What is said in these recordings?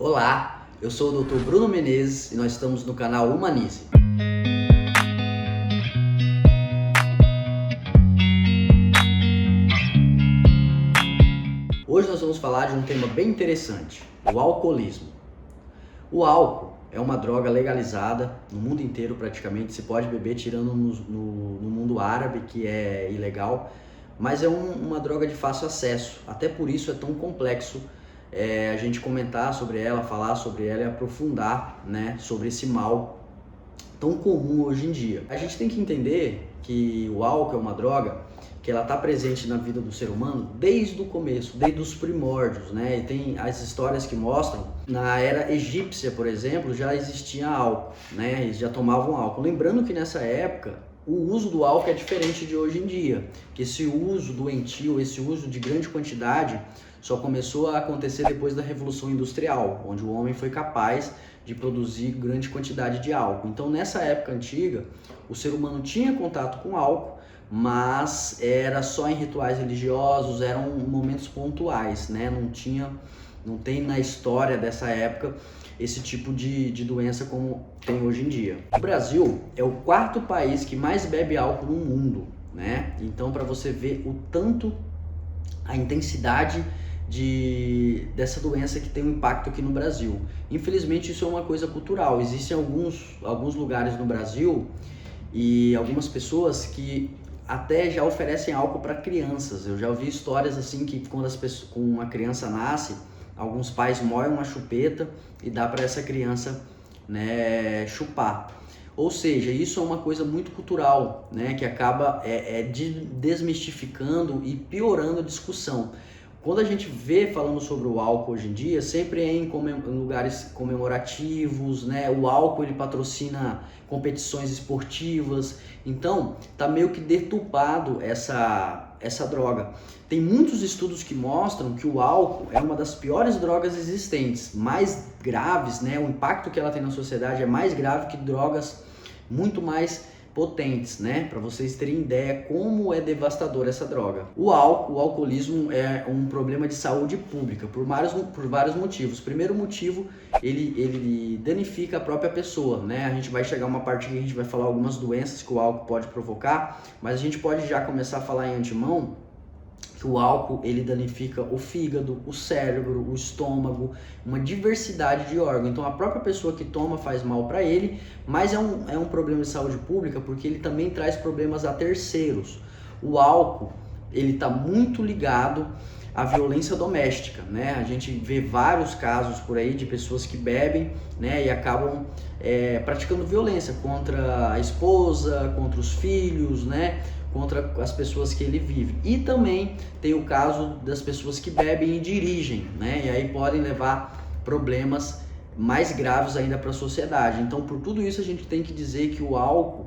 Olá, eu sou o Dr. Bruno Menezes e nós estamos no canal Humanize. Hoje nós vamos falar de um tema bem interessante, o alcoolismo. O álcool é uma droga legalizada no mundo inteiro praticamente, se pode beber tirando no mundo árabe, que é ilegal, mas é uma droga de fácil acesso, até por isso é tão complexo a gente comentar sobre ela, falar sobre ela e aprofundar, né, sobre esse mal tão comum hoje em dia. A gente tem que entender que o álcool é uma droga que ela está presente na vida do ser humano desde o começo, desde os primórdios, né? E tem as histórias que mostram, na era egípcia, por exemplo, já existia álcool, né? Eles já tomavam álcool. Lembrando que nessa época o uso do álcool é diferente de hoje em dia, que esse uso doentio, esse uso de grande quantidade só começou a acontecer depois da Revolução Industrial, onde o homem foi capaz de produzir grande quantidade de álcool. Então, nessa época antiga, o ser humano tinha contato com álcool, mas era só em rituais religiosos, eram momentos pontuais, né? Não tem na história dessa época esse tipo de doença como tem hoje em dia. O Brasil é o quarto país que mais bebe álcool no mundo, né? Então, para você ver o tanto, a intensidade dessa doença que tem um impacto aqui no Brasil. Infelizmente, isso é uma coisa cultural. Existem alguns lugares no Brasil e algumas pessoas que até já oferecem álcool para crianças. Eu já ouvi histórias assim que quando com uma criança nasce, alguns pais moem uma chupeta e dá para essa criança, né, chupar. Ou seja, isso é uma coisa muito cultural, né, que acaba desmistificando e piorando a discussão. Quando a gente vê falando sobre o álcool hoje em dia, sempre é em lugares comemorativos, né? O álcool ele patrocina competições esportivas, então tá meio que deturpado essa droga. Tem muitos estudos que mostram que o álcool é uma das piores drogas existentes, mais graves, né? O impacto que ela tem na sociedade é mais grave que drogas muito mais potentes, né? Para vocês terem ideia como é devastadora essa droga. O alcoolismo é um problema de saúde pública por vários motivos. Primeiro motivo, ele danifica a própria pessoa, né? A gente vai chegar uma parte que a gente vai falar algumas doenças que o álcool pode provocar, mas a gente pode já começar a falar em antemão que o álcool ele danifica o fígado, o cérebro, o estômago, uma diversidade de órgãos. Então a própria pessoa que toma faz mal para ele, mas é um problema de saúde pública porque ele também traz problemas a terceiros. O álcool ele está muito ligado à violência doméstica, né? A gente vê vários casos por aí de pessoas que bebem, né, e acabam praticando violência contra a esposa, contra os filhos, né, contra as pessoas que ele vive. E também tem o caso das pessoas que bebem e dirigem, né? E aí podem levar problemas mais graves ainda para a sociedade. Então, por tudo isso, a gente tem que dizer que o álcool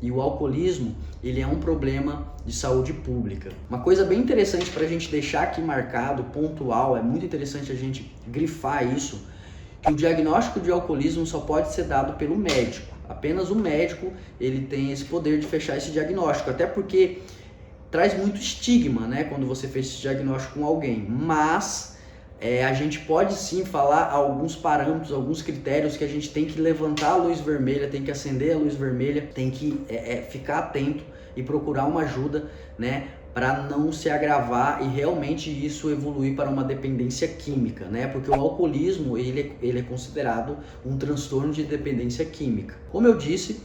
e o alcoolismo, ele é um problema de saúde pública. Uma coisa bem interessante para a gente deixar aqui marcado, pontual, é muito interessante a gente grifar isso, que o diagnóstico de alcoolismo só pode ser dado pelo médico. Apenas o médico ele tem esse poder de fechar esse diagnóstico, até porque traz muito estigma, né, quando você fez esse diagnóstico com alguém, mas a gente pode sim falar alguns parâmetros, alguns critérios que a gente tem que levantar a luz vermelha, tem que acender a luz vermelha, tem que ficar atento e procurar uma ajuda, né, para não se agravar e realmente isso evoluir para uma dependência química, né? Porque o alcoolismo ele é considerado um transtorno de dependência química. Como eu disse,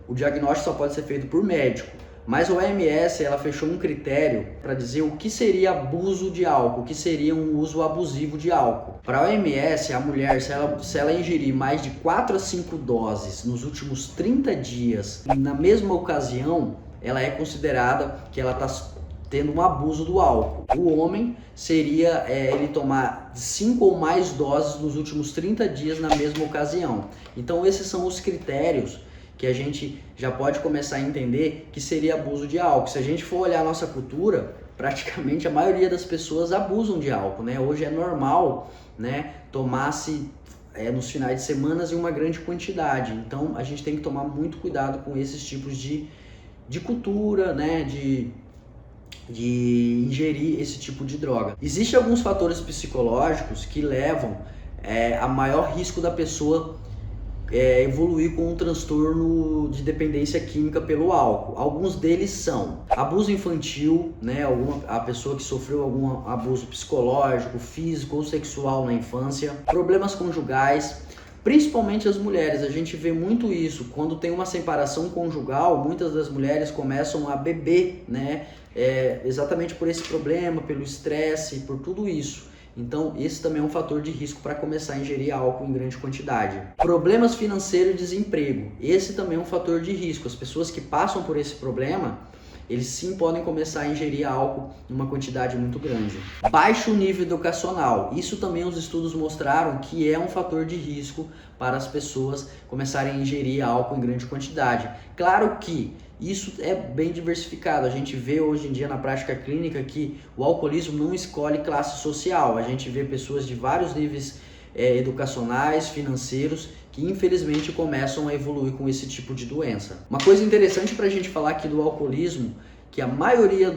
o diagnóstico só pode ser feito por médico, mas a OMS ela fechou um critério para dizer o que seria abuso de álcool, o que seria um uso abusivo de álcool. Para a OMS, a mulher, se ela ingerir mais de 4 a 5 doses nos últimos 30 dias, na mesma ocasião, ela é considerada que ela está tendo um abuso do álcool. O homem seria ele tomar 5 ou mais doses nos últimos 30 dias na mesma ocasião. Então esses são os critérios que a gente já pode começar a entender que seria abuso de álcool. Se a gente for olhar a nossa cultura, praticamente a maioria das pessoas abusam de álcool, né? Hoje é normal, né, tomar-se nos finais de semana em uma grande quantidade. Então a gente tem que tomar muito cuidado com esses tipos de cultura, né, de ingerir esse tipo de droga. Existem alguns fatores psicológicos que levam a maior risco da pessoa evoluir com um transtorno de dependência química pelo álcool. Alguns deles são abuso infantil, né? A pessoa que sofreu algum abuso psicológico, físico ou sexual na infância, problemas conjugais, principalmente as mulheres. A gente vê muito isso, quando tem uma separação conjugal, muitas das mulheres começam a beber, né? Exatamente por esse problema, pelo estresse, por tudo isso. Então, esse também é um fator de risco para começar a ingerir álcool em grande quantidade. Problemas financeiros e desemprego. Esse também é um fator de risco. As pessoas que passam por esse problema, eles sim podem começar a ingerir álcool em uma quantidade muito grande. Baixo nível educacional. Isso também os estudos mostraram que é um fator de risco para as pessoas começarem a ingerir álcool em grande quantidade. Claro que isso é bem diversificado. A gente vê hoje em dia na prática clínica que o alcoolismo não escolhe classe social. A gente vê pessoas de vários níveis educacionais, financeiros, que infelizmente começam a evoluir com esse tipo de doença. Uma coisa interessante para a gente falar aqui do alcoolismo, que a maioria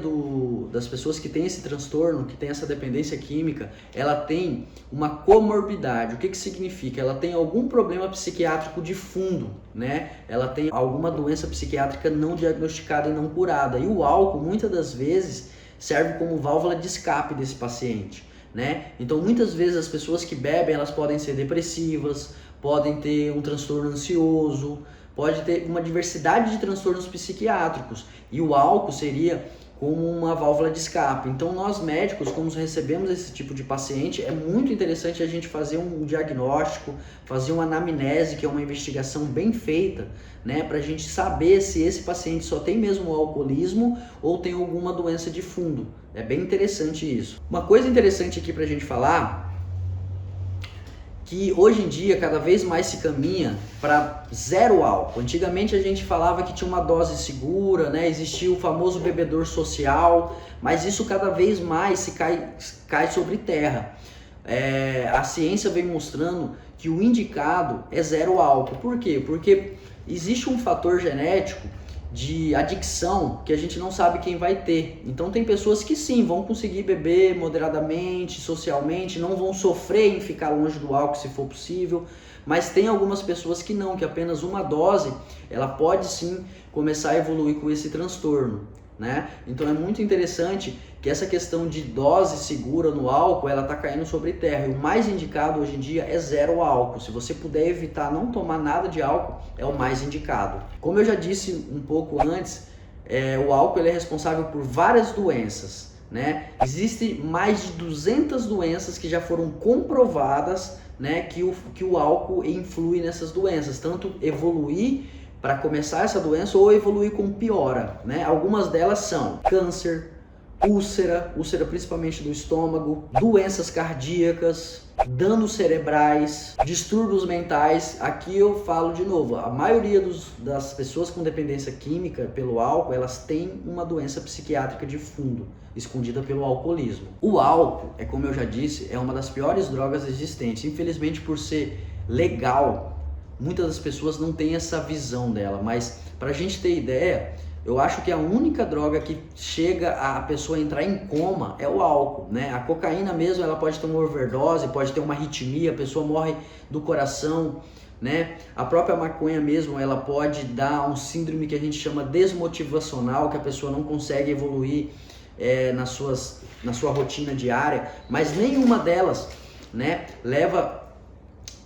das pessoas que tem esse transtorno, que tem essa dependência química, ela tem uma comorbidade. O que significa? Ela tem algum problema psiquiátrico de fundo, né? Ela tem alguma doença psiquiátrica não diagnosticada e não curada. E o álcool, muitas das vezes, serve como válvula de escape desse paciente, né? Então, muitas vezes as pessoas que bebem, elas podem ser depressivas, podem ter um transtorno ansioso, pode ter uma diversidade de transtornos psiquiátricos, e o álcool seria como uma válvula de escape. Então, nós médicos, como recebemos esse tipo de paciente, é muito interessante a gente fazer um diagnóstico, fazer uma anamnese, que é uma investigação bem feita, né, para a gente saber se esse paciente só tem mesmo o alcoolismo ou tem alguma doença de fundo. É bem interessante isso. Uma coisa interessante aqui para a gente falar, que hoje em dia cada vez mais se caminha para zero álcool. Antigamente a gente falava que tinha uma dose segura, né? Existia o famoso bebedor social, mas isso cada vez mais se cai sobre terra. A ciência vem mostrando que o indicado é zero álcool. Por quê? Porque existe um fator genético de adicção que a gente não sabe quem vai ter. Então tem pessoas que sim, vão conseguir beber moderadamente, socialmente, não vão sofrer em ficar longe do álcool se for possível, mas tem algumas pessoas que não, que apenas uma dose, ela pode sim começar a evoluir com esse transtorno, né? Então é muito interessante que essa questão de dose segura no álcool, ela está caindo sobre terra. E o mais indicado hoje em dia é zero álcool. Se você puder evitar não tomar nada de álcool, é o mais indicado. Como eu já disse um pouco antes, o álcool ele é responsável por várias doenças, né? Existem mais de 200 doenças que já foram comprovadas, né, que o álcool influi nessas doenças, tanto evoluir para começar essa doença ou evoluir com piora, né? Algumas delas são câncer, úlcera principalmente do estômago, doenças cardíacas, danos cerebrais, distúrbios mentais. Aqui eu falo de novo, a maioria das pessoas com dependência química pelo álcool, elas têm uma doença psiquiátrica de fundo, escondida pelo alcoolismo. O álcool, como eu já disse, é uma das piores drogas existentes. Infelizmente, por ser legal, muitas das pessoas não têm essa visão dela, mas para a gente ter ideia, eu acho que a única droga que chega a pessoa entrar em coma é o álcool, né? A cocaína mesmo, ela pode ter uma overdose, pode ter uma arritmia, a pessoa morre do coração, né? A própria maconha mesmo, ela pode dar um síndrome que a gente chama desmotivacional, que a pessoa não consegue evoluir na sua rotina diária, mas nenhuma delas, né, leva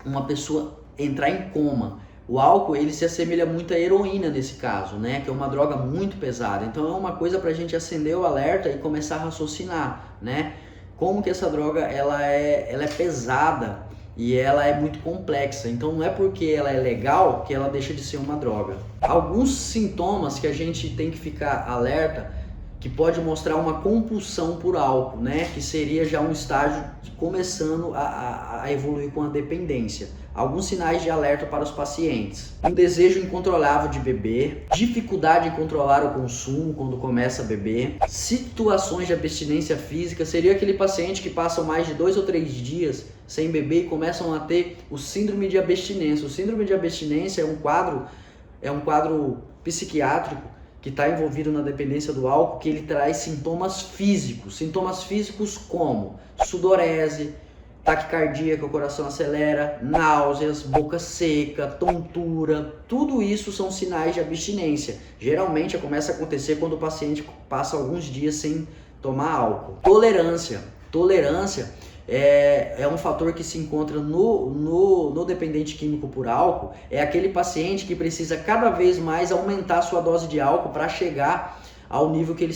uma pessoa a entrar em coma. O álcool, ele se assemelha muito à heroína nesse caso, né? Que é uma droga muito pesada. Então é uma coisa para a gente acender o alerta e começar a raciocinar, né? Como que essa droga ela é pesada e ela é muito complexa. Então não é porque ela é legal que ela deixa de ser uma droga. Alguns sintomas que a gente tem que ficar alerta, que pode mostrar uma compulsão por álcool, né? Que seria já um estágio começando a evoluir com a dependência. Alguns sinais de alerta para os pacientes: um desejo incontrolável de beber, dificuldade em controlar o consumo quando começa a beber, situações de abstinência física. Seria aquele paciente que passa mais de 2 ou 3 dias sem beber e começam a ter o síndrome de abstinência. O síndrome de abstinência é um quadro psiquiátrico que está envolvido na dependência do álcool, que ele traz sintomas físicos como sudorese, taquicardia, que o coração acelera, náuseas, boca seca, tontura, tudo isso são sinais de abstinência. Geralmente começa a acontecer quando o paciente passa alguns dias sem tomar álcool. Tolerância é um fator que se encontra no dependente químico por álcool. É aquele paciente que precisa cada vez mais aumentar a sua dose de álcool para chegar ao nível que ele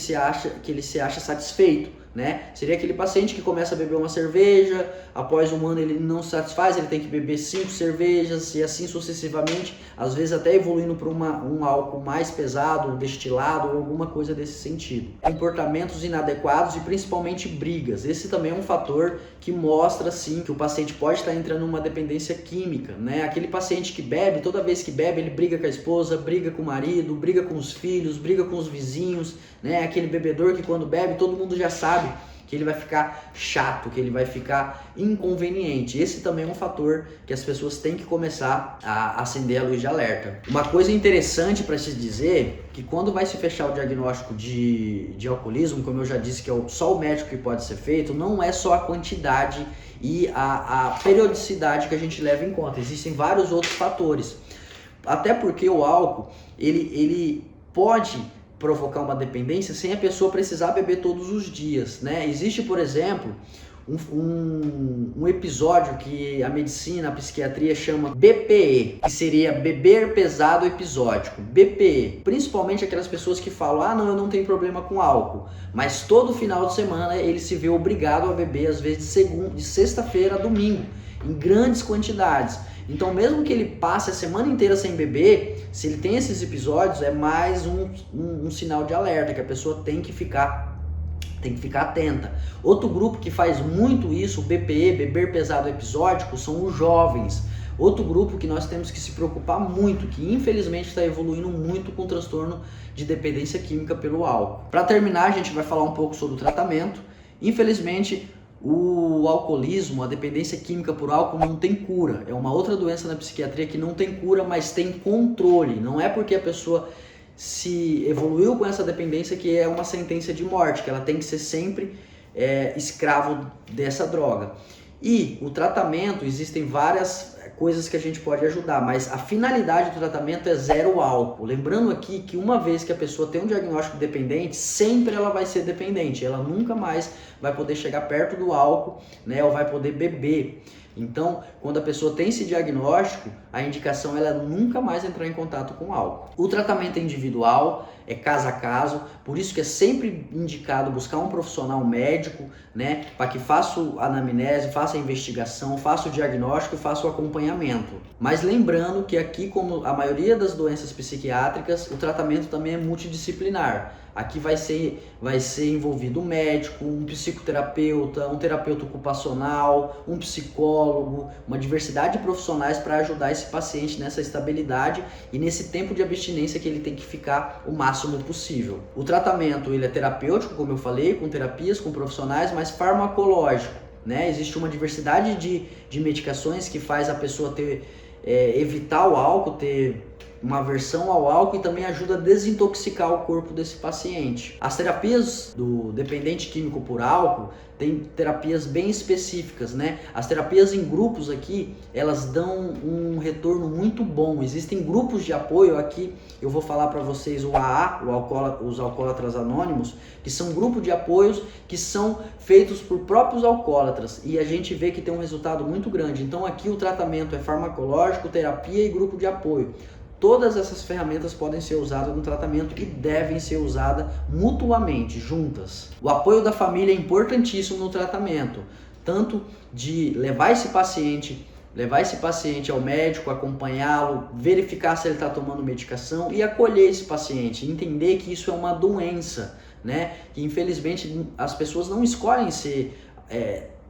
se acha satisfeito, né? Seria aquele paciente que começa a beber uma cerveja, após um ano ele não se satisfaz, ele tem que beber 5 cervejas e assim sucessivamente, às vezes até evoluindo para um álcool mais pesado, destilado ou alguma coisa desse sentido. Comportamentos inadequados e principalmente brigas. Esse também é um fator que mostra sim que o paciente pode estar entrando numa dependência química, né? Aquele paciente que bebe, toda vez que bebe, ele briga com a esposa, briga com o marido, briga com os filhos, briga com os vizinhos, né? Aquele bebedor que quando bebe todo mundo já sabe que ele vai ficar chato, que ele vai ficar inconveniente. Esse também é um fator que as pessoas têm que começar a acender a luz de alerta. Uma coisa interessante para se dizer, que quando vai se fechar o diagnóstico de alcoolismo, como eu já disse que é só o médico que pode ser feito, não é só a quantidade e a periodicidade que a gente leva em conta. Existem vários outros fatores. Até porque o álcool, ele pode provocar uma dependência sem a pessoa precisar beber todos os dias, né? Existe, por exemplo, um episódio que a medicina, a psiquiatria chama BPE, que seria beber pesado episódico. BPE, principalmente aquelas pessoas que falam, não, eu não tenho problema com álcool, mas todo final de semana ele se vê obrigado a beber, às vezes de sexta-feira a domingo, em grandes quantidades. Então, mesmo que ele passe a semana inteira sem beber, se ele tem esses episódios, é mais um sinal de alerta, que a pessoa tem que ficar atenta. Outro grupo que faz muito isso, o BPE, beber pesado episódico, são os jovens. Outro grupo que nós temos que se preocupar muito, que infelizmente está evoluindo muito com o transtorno de dependência química pelo álcool. Para terminar, a gente vai falar um pouco sobre o tratamento. Infelizmente, o alcoolismo, a dependência química por álcool não tem cura. É uma outra doença na psiquiatria que não tem cura, mas tem controle. Não é porque a pessoa se evoluiu com essa dependência que é uma sentença de morte, que ela tem que ser sempre escravo dessa droga. E o tratamento, existem várias coisas que a gente pode ajudar, mas a finalidade do tratamento é zero álcool. Lembrando aqui que uma vez que a pessoa tem um diagnóstico dependente, sempre ela vai ser dependente, ela nunca mais vai poder chegar perto do álcool, né, ou vai poder beber. Então, quando a pessoa tem esse diagnóstico, a indicação é nunca mais entrar em contato com álcool. O tratamento é individual, é caso a caso, por isso que é sempre indicado buscar um profissional médico, né, para que faça a anamnese, faça a investigação, faça o diagnóstico e faça o acompanhamento. Mas lembrando que aqui, como a maioria das doenças psiquiátricas, o tratamento também é multidisciplinar. Aqui vai ser envolvido um médico, um psicoterapeuta, um terapeuta ocupacional, um psicólogo, uma diversidade de profissionais para ajudar esse paciente nessa estabilidade e nesse tempo de abstinência que ele tem que ficar o máximo possível. O tratamento ele é terapêutico, como eu falei, com terapias, com profissionais, mas farmacológico, né? Existe uma diversidade de medicações que faz a pessoa evitar o álcool, ter uma aversão ao álcool e também ajuda a desintoxicar o corpo desse paciente. As terapias do dependente químico por álcool tem terapias bem específicas, né? As terapias em grupos aqui, elas dão um retorno muito bom. Existem grupos de apoio aqui, eu vou falar para vocês o AA, os Alcoólatras Anônimos, que são grupos de apoios que são feitos por próprios alcoólatras e a gente vê que tem um resultado muito grande. Então aqui o tratamento é farmacológico, terapia e grupo de apoio. Todas essas ferramentas podem ser usadas no tratamento e devem ser usadas mutuamente, juntas. O apoio da família é importantíssimo no tratamento, tanto de levar esse paciente ao médico, acompanhá-lo, verificar se ele está tomando medicação e acolher esse paciente, entender que isso é uma doença, né? Que infelizmente as pessoas não escolhem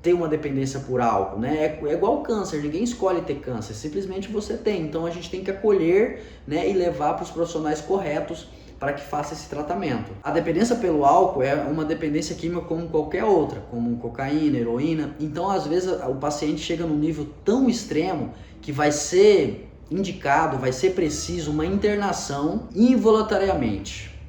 ter uma dependência por álcool, né? É igual câncer, ninguém escolhe ter câncer, simplesmente você tem. Então a gente tem que acolher, né, e levar para os profissionais corretos para que faça esse tratamento. A dependência pelo álcool é uma dependência química como qualquer outra, como cocaína, heroína. Então às vezes o paciente chega num nível tão extremo que vai ser indicado, vai ser preciso uma internação involuntariamente,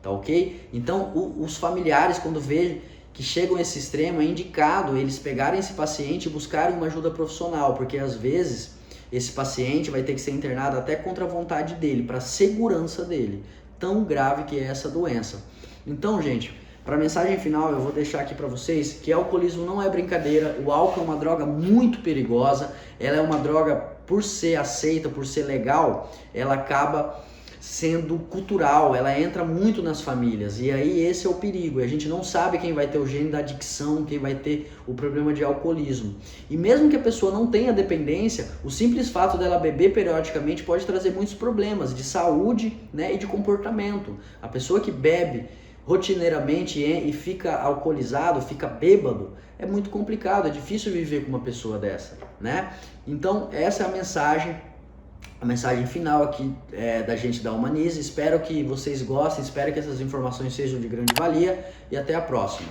tá ok? Então os familiares, quando vê que chegam a esse extremo, é indicado eles pegarem esse paciente e buscarem uma ajuda profissional, porque às vezes esse paciente vai ter que ser internado até contra a vontade dele, para a segurança dele. Tão grave que é essa doença. Então, gente, para a mensagem final eu vou deixar aqui para vocês que alcoolismo não é brincadeira, o álcool é uma droga muito perigosa, ela é uma droga, por ser aceita, por ser legal, ela acaba sendo cultural, ela entra muito nas famílias, e aí esse é o perigo, a gente não sabe quem vai ter o gene da adicção, quem vai ter o problema de alcoolismo, e mesmo que a pessoa não tenha dependência, o simples fato dela beber periodicamente pode trazer muitos problemas de saúde, né, e de comportamento. A pessoa que bebe rotineiramente e fica alcoolizado, fica bêbado, é muito complicado, é difícil viver com uma pessoa dessa, né? Então essa é a mensagem final aqui da gente da Humanize. Espero que vocês gostem, espero que essas informações sejam de grande valia e até a próxima.